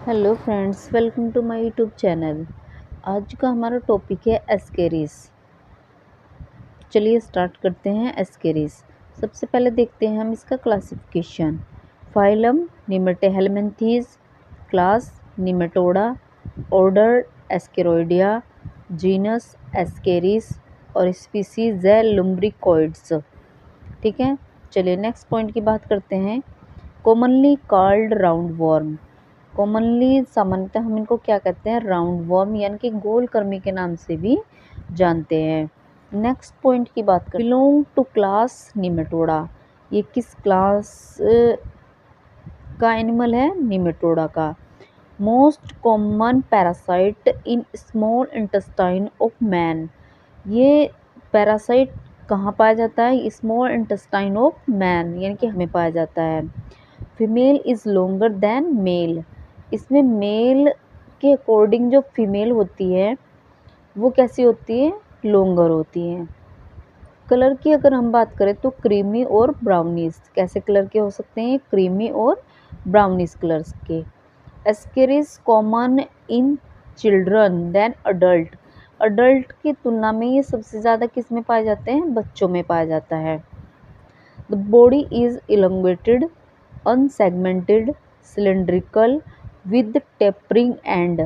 Hello friends, welcome to my YouTube channel. आज का हमारा टॉपिक है एस्केरिस। चलिए स्टार्ट करते हैं एस्केरिस। सबसे पहले देखते हैं हम इसका classification. Phylum Nemathelminthes, class Nematoda, order Ascaroidea, genus Ascaris और स्पीसीज है लुम्ब्रिकोइड्स। ठीक है, चलिए नेक्स्ट पॉइंट की बात करते हैं। Commonly called round worm. Commonly सामान्यतः हम इनको क्या कहते हैं, राउंड वर्म यानी कि गोल कर्मी के नाम से भी जानते हैं। नेक्स्ट पॉइंट की बात करें, बिलोंग टू क्लास निमेटोडा। ये किस क्लास का एनिमल है? निमेटोडा का। Most common parasite in small intestine of man. ये पैरासाइट कहाँ पाया जाता है? स्मॉल इंटेस्टाइन ऑफ मैन यानी कि हमें पाया जाता है। Female is longer than male. इसमें मेल के अकॉर्डिंग जो फीमेल होती है वो कैसी होती है? लॉन्गर होती है। कलर की अगर हम बात करें तो क्रीमी और ब्राउनिश। कैसे कलर के हो सकते हैं? क्रीमी और ब्राउनिश कलर्स के। Ascaris common in children than adult. Adult की तुलना में ये सबसे ज़्यादा किस में पाए जाते हैं? बच्चों में पाया जाता है। The body is elongated, unsegmented, cylindrical with tapering end।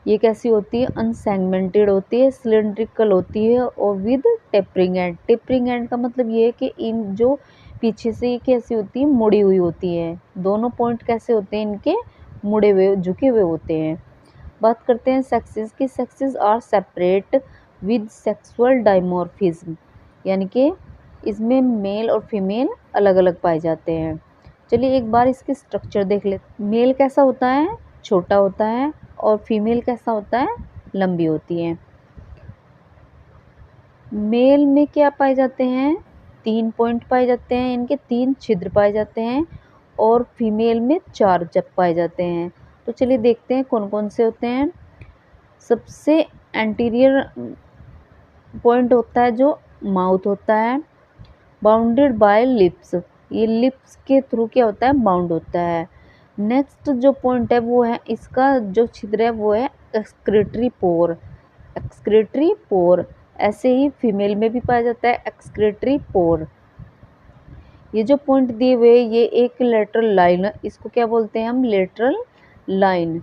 ये कैसी होती है? अनसेगमेंटेड होती है, सिलेंड्रिकल होती है और with tapering and. Tapering and का मतलब ये है कि इन जो पीछे से ये कैसी होती है? मुड़ी हुई होती है। दोनों पॉइंट कैसे होते हैं इनके? मुड़े हुए, झुके हुए होते हैं। बात करते हैं सेक्सेस की। Sexes are separate with sexual dimorphism, यानी कि इसमें मेल और फीमेल अलग अलग पाए जाते हैं। चलिए एक बार इसके स्ट्रक्चर देख लेते। मेल कैसा होता है? छोटा होता है। और फीमेल कैसा होता है? लंबी होती है। मेल में क्या पाए जाते हैं? 3 पॉइंट पाए जाते हैं, इनके 3 छिद्र पाए जाते हैं। और फीमेल में 4 जब पाए जाते हैं। तो चलिए देखते हैं कौन कौन से होते हैं। सबसे एंटीरियर पॉइंट होता है जो माउथ होता है, बाउंडेड बाय लिप्स। ये लिप्स के थ्रू क्या होता है? बाउंड होता है। नेक्स्ट जो पॉइंट है वो है, इसका जो छिद्र है वो है एक्सक्रीटरी पोर। एक्सक्रीटरी पोर। ऐसे ही फीमेल में भी पाया जाता है एक्सक्रीटरी पोर। ये जो पॉइंट दिए हुए ये एक लेटरल लाइन है, इसको क्या बोलते हैं हम? Lateral line.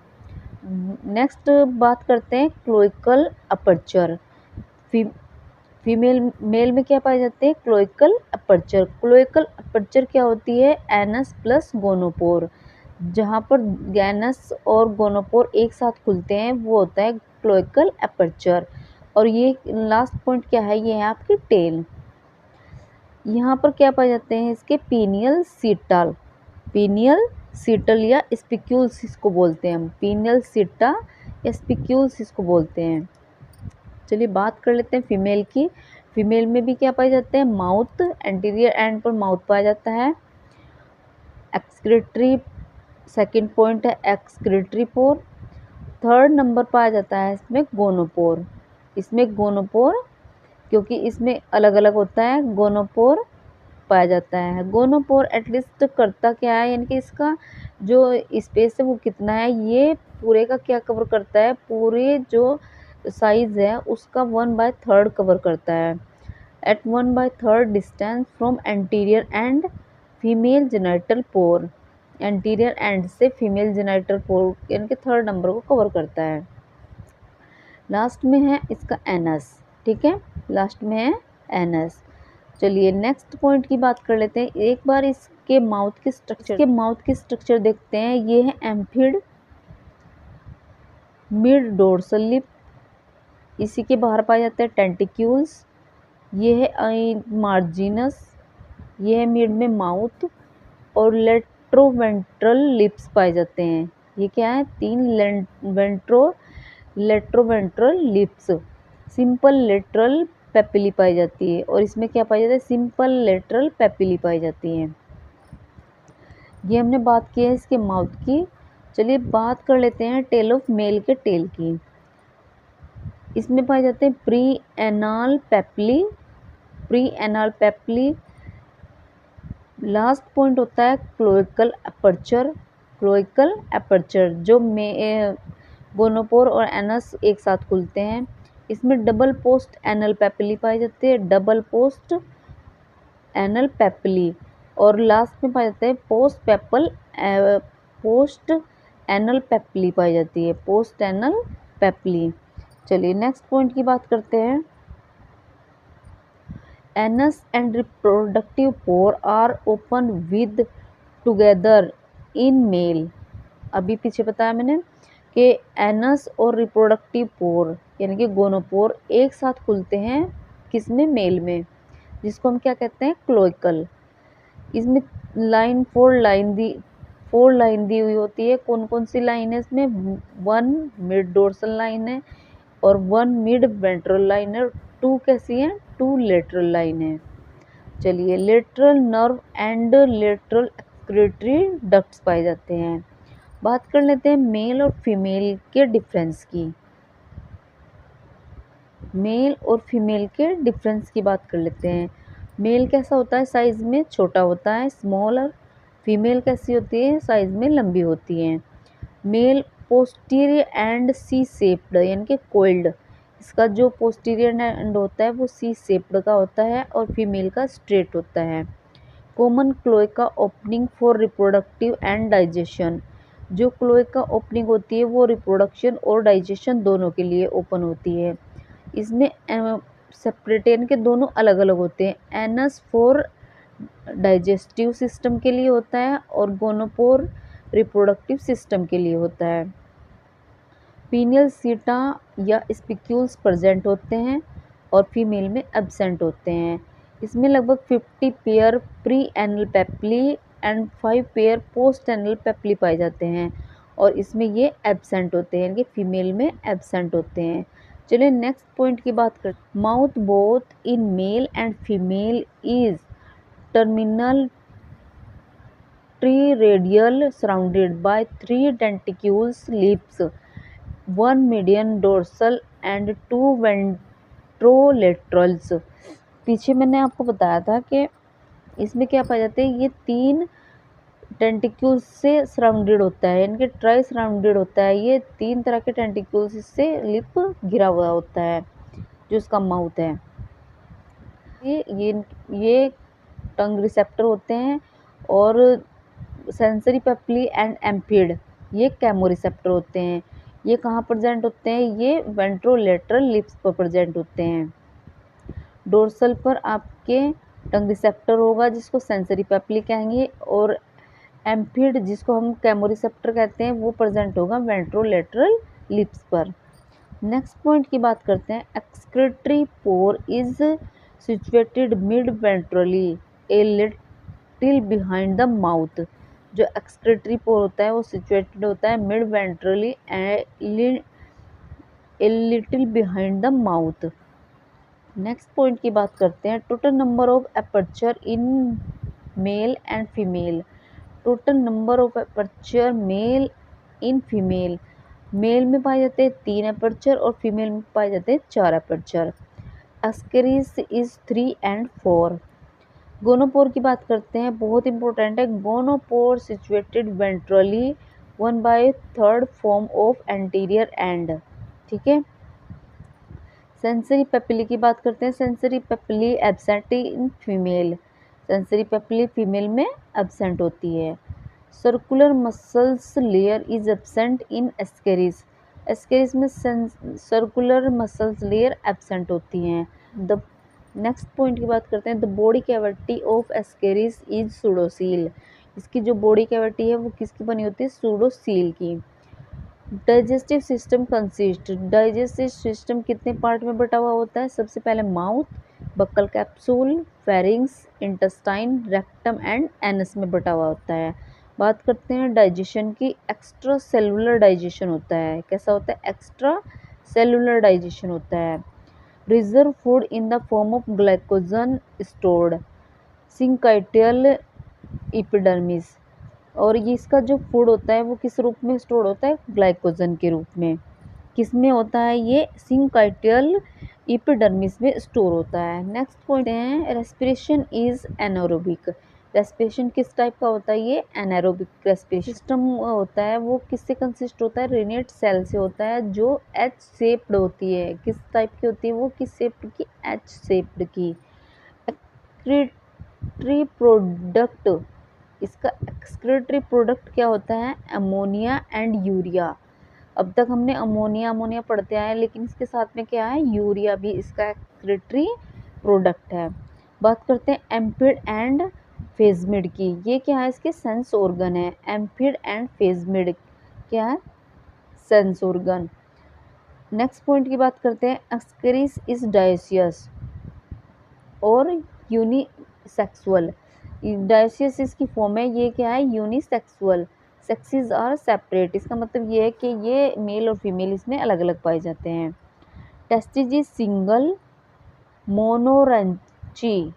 नेक्स्ट बात करते हैं क्लोइकल अपर्चर। फीमेल मेल में क्या पाए जाते हैं? Cloacal aperture. क्लोइकल अपर्चर क्या होती है? Anus plus gonopore. जहाँ पर गैनस और गोनोपोर एक साथ खुलते हैं वो होता है क्लोइकल अपर्चर। और ये लास्ट पॉइंट क्या है? ये है आपकी टेल। यहाँ पर क्या पाए जाते हैं इसके? पीनियल सीटल। पीनियल सीटल या स्पिक्यूल्स इसको बोलते हैं हम। पीनियल सीटा या स्पिक्यूल्स इसको बोलते हैं। चलिए बात कर लेते हैं फीमेल की। फीमेल में भी क्या पाए जाते हैं? माउथ, एंटीरियर एंड पर माउथ पाया जाता है। एक्सक्रीटरी, सेकंड पॉइंट है एक्सक्रीटरी पोर। थर्ड नंबर पाया जाता है इसमें गोनोपोर। इसमें गोनोपोर, क्योंकि इसमें अलग अलग होता है, गोनोपोर पाया जाता है। गोनोपोर एटलीस्ट करता क्या है, यानी कि इसका जो स्पेस है वो कितना है? ये पूरे का क्या कवर करता है? पूरे जो साइज है उसका 1/3 कवर करता है। At 1/3 distance from anterior end female genital pore. Anterior end से फीमेल जेनिटल पोर यानी कि थर्ड नंबर को कवर करता है। लास्ट में है इसका एनस। ठीक है, लास्ट में है एनस। चलिए नेक्स्ट पॉइंट की बात कर लेते हैं। एक बार इसके माउथ के स्ट्रक्चर देखते हैं। ये है एम्फिड, मिड डोर्सल लिप, इसी के बाहर पाया जाता है टेंटिक्यूल्स। ये है मार्जिनस, ये है मिड में माउथ और लेट्रोवेंट्रल लिप्स पाए जाते हैं। ये क्या है? 3 लेट्रोवेंट्रल लिप्स। सिंपल लेटरल पेपिली पाई जाती है और इसमें क्या पाई जाती है? सिंपल लेटरल पेपिली पाई जाती है। ये हमने बात की है इसके माउथ की। चलिए बात कर लेते हैं टेल ऑफ मेल के टेल की। इसमें पाए जाते हैं pre anal papillae. Pre anal papillae. Last point होता है क्लोइकल अपर्चर। क्लोइकल एपर्चर जो गोनोपोर और एनस एक साथ खुलते हैं। इसमें डबल पोस्ट एनल पेपिली पाई जाती है, डबल पोस्ट एनल पेपिली, और लास्ट में पाई जाते हैं पोस्ट एनल पेपिली पाई जाती है, पोस्ट एनल पेपिली। चलिए नेक्स्ट पॉइंट की बात करते हैं। Anus and reproductive pore are open with together in male. अभी पीछे बताया मैंने कि एनस और रिप्रोडक्टिव पोर यानी कि गोनोपोर एक साथ खुलते हैं किसमें, मेल में, जिसको हम क्या कहते हैं, क्लोइकल। इसमें फोर लाइन दी हुई होती है। कौन कौन सी लाइन है इसमें, 1 मिड डोर्सल लाइन है और 1 मिड वेंट्रल लाइन है, 2 कैसी है, 2 लेटरल लाइन है। चलिए lateral nerve and lateral excretory ducts पाए जाते हैं। बात कर लेते हैं मेल और फीमेल के डिफरेंस की। मेल और फीमेल के डिफरेंस की बात कर लेते हैं। मेल कैसा होता है, साइज में छोटा होता है, स्मॉलर। फीमेल कैसी होती है, साइज में लंबी होती है। Male posterior end C shaped यानी कि कोइल्ड, इसका जो पोस्टीरियर एंड होता है वो सी शेप्ड का होता है और फीमेल का स्ट्रेट होता है। Common cloaca opening for reproductive and digestion, जो क्लोएका ओपनिंग होती है वो रिप्रोडक्शन और डाइजेशन दोनों के लिए ओपन होती है। इसमें सेपरेट यानी कि दोनों अलग अलग होते हैं। एनस फॉर डाइजेस्टिव सिस्टम के लिए होता है और गोनोपोर रिप्रोडक्टिव सिस्टम के लिए होता है। पीनियल सीटा या स्पिक्यूल्स प्रेजेंट होते हैं और फीमेल में एब्सेंट होते हैं। इसमें लगभग 50 pair pre anal papillae and 5 pair post anal papillae पाए जाते हैं और इसमें ये एब्सेंट होते हैं, यानी कि फीमेल में एब्सेंट होते हैं। चलिए नेक्स्ट पॉइंट की बात करते हैं। Mouth both in male and female is terminal triradial surrounded by 3 denticulate lips, 1 median dorsal and 2 ventrolaterals. पीछे मैंने आपको बताया था कि इसमें क्या पाए जाते हैं, ये 3 टेंटिक्यूल्स से सराउंडेड होता है, यानी कि ट्राई सराउंडेड होता है। ये 3 तरह के टेंटिक्यूल्स से लिप घिरा हुआ होता है जो इसका माउथ है। ये टंग रिसेप्टर होते हैं और सेंसरी पेप्ली एंड एम्फिड ये कैमो रिसेप्टर होते हैं। ये कहाँ प्रेजेंट होते हैं, ये वेंट्रोलेटरल लिप्स पर प्रेजेंट होते हैं। डोर्सल पर आपके टंग रिसेप्टर होगा जिसको सेंसरी पेप्ली कहेंगे और एम्फिड जिसको हम कैमो रिसेप्टर कहते हैं वो प्रेजेंट होगा वेंट्रोलेटरल लिप्स पर। नेक्स्ट पॉइंट की बात करते हैं। Excretory pore is situated mid ventrally a little behind the mouth. जो एक्सक्रीटरी पोर होता है वो सिचुएटेड होता है mid ventrally a little behind the mouth. Next point की बात करते हैं। Total number of aperture in male and female. Total number of aperture male in female, male में पाए जाते हैं 3 एपर्चर और फीमेल में पाए जाते हैं 4 aperture. Ascaris is 3 and 4। Gonopore की बात करते हैं, बहुत इंपॉर्टेंट है। Gonopore situated ventrally 1/3 form of anterior and, ठीक है। सेंसरी पेपिली की बात करते हैं। Sensory papillae absent in female, sensory papillae female में एब्सेंट होती है। Circular muscles layer is absent in Ascaris, Ascaris में सर्कुलर मसल्स लेयर एब्सेंट होती हैं। द नेक्स्ट पॉइंट की बात करते हैं। The body cavity of ascaris is सूडोसील, इसकी जो बॉडी कैविटी है वो किसकी बनी होती है, सूडोसील की। Digestive system consist, digestive system कितने पार्ट में बटा हुआ होता है, सबसे पहले mouth, buccal capsule, pharynx, intestine, rectum and anus में बटा हुआ होता है। बात करते हैं डाइजेशन की। एक्स्ट्रा सेलुलर डाइजेशन होता है, कैसा होता है, एक्स्ट्रा सेलुलर डाइजेशन होता है। Reserve food in the form of glycogen stored, syncytial epidermis, और ये इसका जो फूड होता है वो किस रूप में स्टोर होता है, ग्लाइकोजन के रूप में। किस में होता है, ये सिंकाइटियल एपिडर्मिस में स्टोर होता है। नेक्स्ट पॉइंट है रेस्पिरेशन इज एनारोबिक, रेस्पिरेशन किस टाइप का होता है? ये एनारोबिक रेस्पिरेशन सिस्टम होता है। वो किससे कंसिस्ट होता है? रेनेट सेल से होता है, जो एच शेप्ड होती है। किस टाइप की होती है वो? किस शेप्ड की? एच शेप्ड की। एक्सक्रीटरी प्रोडक्ट, इसका एक्सक्रीटरी प्रोडक्ट क्या होता है? Ammonia and urea. अब तक हमने अमोनिया अमोनिया पढ़ते आए हैं, लेकिन इसके साथ में क्या है? यूरिया भी इसका एक्सक्रीटरी प्रोडक्ट है। बात करते हैं एम्फिड एंड फेजमिड की। ये क्या है? इसके सेंस ऑर्गन है। एम्फिड एंड फेजमिड क्या है? Sense organ. नेक्स्ट पॉइंट की बात करते हैं, एक्सक्रीस इज डायोसियस और यूनिसेक्सुअल। डायोसियस इसकी फॉर्म है, ये क्या है? यूनिसेक्सुअल। सेक्सेस आर सेपरेट, इसका मतलब ये है कि ये मेल और फीमेल इसमें अलग अलग पाए जाते हैं। Testis is single monorchic.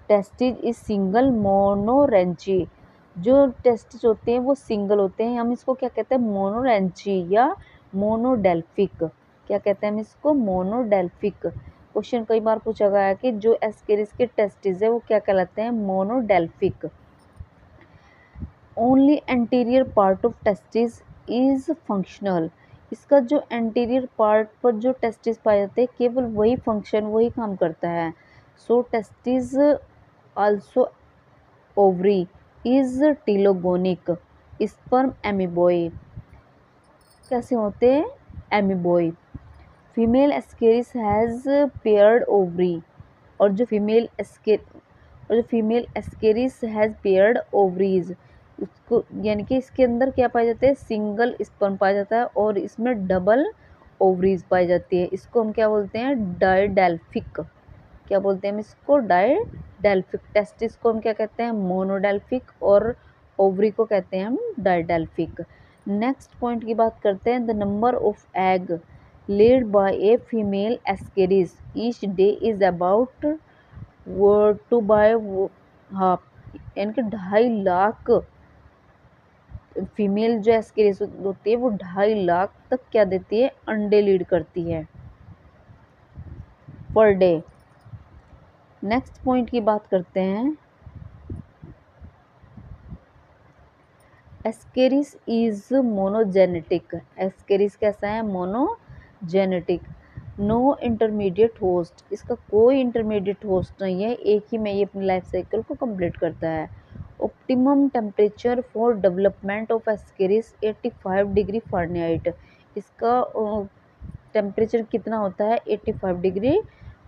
Testis is single monorchic. जो टेस्टिज होते हैं वो सिंगल होते हैं, हम इसको क्या कहते हैं? मोनोरेंची या मोनोडेल्फिक। क्या कहते हैं हम इसको? मोनोडेल्फिक। क्वेश्चन कई बार पूछा गया है कि जो एस्केरिस के टेस्टिस है वो क्या कहलाते हैं? Monodelphic. Only anterior part of testis is functional. इसका जो एंटीरियर पार्ट पर जो टेस्टिस पाए जाते हैं केवल वही फंक्शन, वही काम करता है। So testis also ovary is telogonic. Sperm amoeboid कैसे होते हैं? Amoeboid. Female Ascaris has paired ovary, और जो female Ascaris has paired ovaries, उसको यानी कि इसके अंदर क्या पाया जाता है? सिंगल स्पर्म पाया जाता है और इसमें डबल ओवरीज पाई जाती है। इसको हम क्या बोलते हैं? डायडेल्फिक। क्या बोलते हैं हम इसको? डायडेल्फिक। टेस्टिस को हम क्या कहते हैं? मोनोडेल्फिक, और ओवरी को कहते हैं हम डायडेल्फिक। नेक्स्ट पॉइंट की बात करते हैं, the number of egg laid by a female ascaris each day is about two by half, यानी कि 2.5 लाख फीमेल जो एस्केरिस होती है वो 2.5 लाख तक क्या देती है? अंडे लीड करती है पर डे। नेक्स्ट पॉइंट की बात करते हैं, एस्केरिस इज मोनोजेनेटिक। एस्केरिस कैसा है? मोनोजेनेटिक। नो इंटरमीडिएट होस्ट, इसका कोई इंटरमीडिएट होस्ट नहीं है, एक ही में ये अपनी लाइफ साइकिल को कंप्लीट करता है। Optimum temperature for development of Ascaris 85 degree Fahrenheit. इसका टेम्परेचर कितना होता है? 85 degree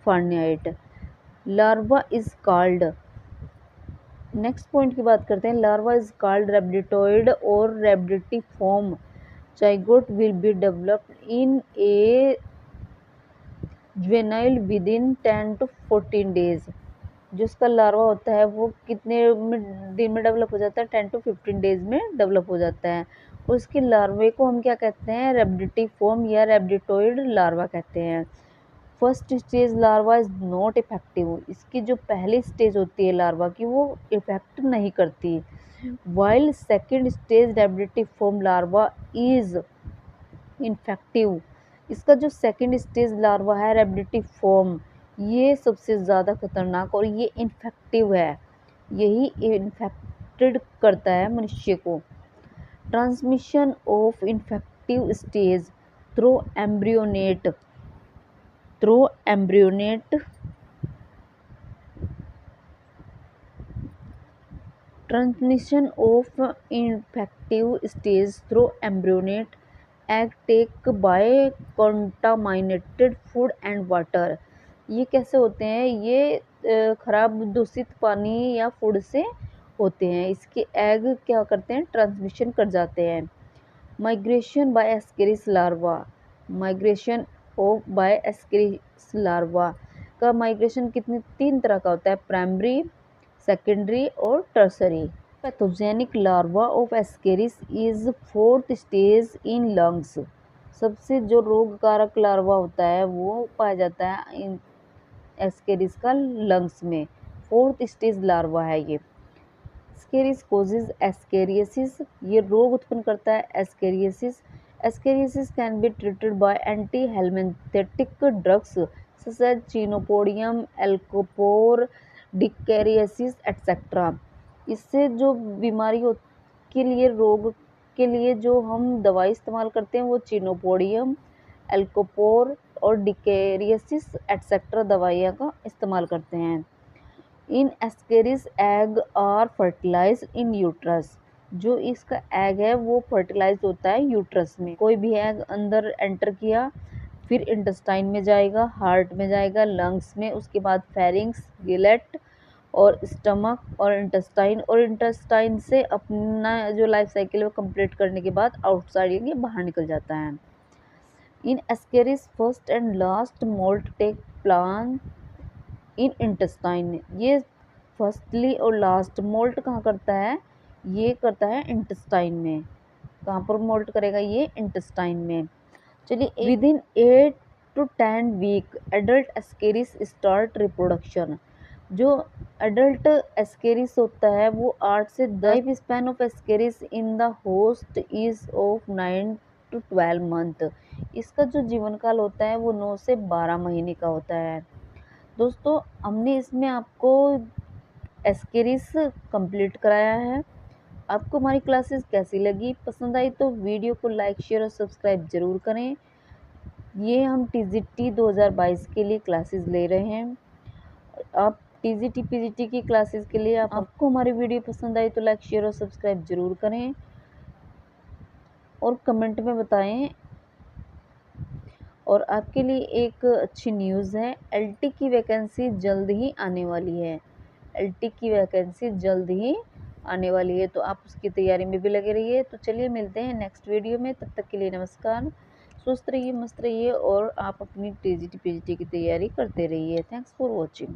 Fahrenheit. Larva is called, next point की बात करते हैं, लार्वा इज कॉल्ड रेब्डिटोइड और rhabditiform. Zygote will be developed in a juvenile with in 10 to 14 days. जो उसका लार्वा होता है वो कितने दिन में डेवलप हो जाता है? 10 to 15 डेज में डेवलप हो जाता है। उसके लार्वे को हम क्या कहते हैं? रेब्डिटिफॉर्म या रेब्डिटोइड लार्वा कहते हैं। First stage larva is not effective, इसकी जो पहली स्टेज होती है लार्वा की वो इफेक्ट नहीं करती। While second stage rhabditiform larva is infective, इसका जो सेकेंड स्टेज लार्वा है रेब्डिटिफॉर्म, ये सबसे ज़्यादा खतरनाक और ये इन्फेक्टिव है, यही इन्फेक्टेड करता है मनुष्य को। Transmission of infective stage through embryonated transmission of infective stage through embryonate egg take by contaminated food and water। ये कैसे होते हैं? ये खराब दूषित पानी या फूड से होते हैं। इसके एग क्या करते हैं? ट्रांसमिशन कर जाते हैं। Migration by ascaris larva, migration of by ascaris larva का माइग्रेशन कितने 3 तरह का होता है, प्राइमरी, सेकेंडरी और tertiary. Pathogenic larva of ascaris is 4th stage in lungs. सबसे जो रोग कारक लार्वा होता है वो पाया जाता है इन एस्केरिस का लंग्स में। 4th स्टेज लार्वा है ये। एस्केरिस कोजेज एस्केरियसिस, ये रोग उत्पन्न करता है ascariasis. Ascariasis can be treated by anti helminthic drugs such as chenopodium, alcopar, dicaris etcetera. इससे जो बीमारी हो के लिए, रोग के लिए जो हम दवाई इस्तेमाल करते हैं वो चिनोपोडियम, एल्कोपोर और डिकेरियसिस एटसेट्रा दवाइयाँ का इस्तेमाल करते हैं। In Ascaris egg are fertilize in uterus. जो इसका एग है वो फर्टिलाइज होता है यूट्रस में। कोई भी एग अंदर एंटर किया, फिर इंटेस्टाइन में जाएगा, हार्ट में जाएगा, लंग्स में, उसके बाद फेरिंग्स, गिलेट और स्टमक और इंटेस्टाइन से अपना जो लाइफ साइकिल है वो कंप्लीट करने के बाद आउटसाइड ये बाहर निकल जाता है। In Ascaris first and last molt take place in intestine. ये फर्स्टली और लास्ट मोल्ट कहाँ करता है? ये करता है इंटेस्टाइन में। कहाँ पर मोल्ट करेगा? ये इंटेस्टाइन में। चलिए, within 8 to 10 week adult ascaris start reproduction. जो एडल्ट एस्केरिस होता है वो 8 से 10। Life span of ascaris in the host is of 9 to 12 month. इसका जो जीवन काल होता है वो 9 से 12 महीने का होता है। दोस्तों, हमने इसमें आपको एस्केरिस कंप्लीट कराया है। आपको हमारी क्लासेस कैसी लगी? पसंद आई तो वीडियो को लाइक, शेयर और सब्सक्राइब ज़रूर करें। ये हम टीजीटी 2022 के लिए क्लासेस ले रहे हैं। आप टीजीटी पीजीटी की क्लासेस के लिए आपको हमारी वीडियो पसंद आई तो लाइक, शेयर और सब्सक्राइब ज़रूर करें और कमेंट में बताएं। और आपके लिए एक अच्छी न्यूज़ है, एलटी की वैकेंसी जल्द ही आने वाली है। एलटी की वैकेंसी जल्द ही आने वाली है, तो आप उसकी तैयारी में भी लगे रहिए। तो चलिए मिलते हैं नेक्स्ट वीडियो में, तब तक के लिए नमस्कार। स्वस्थ रहिए, मस्त रहिए और आप अपनी टीजीटी पीजीटी की तैयारी करते रहिए। Thanks for watching.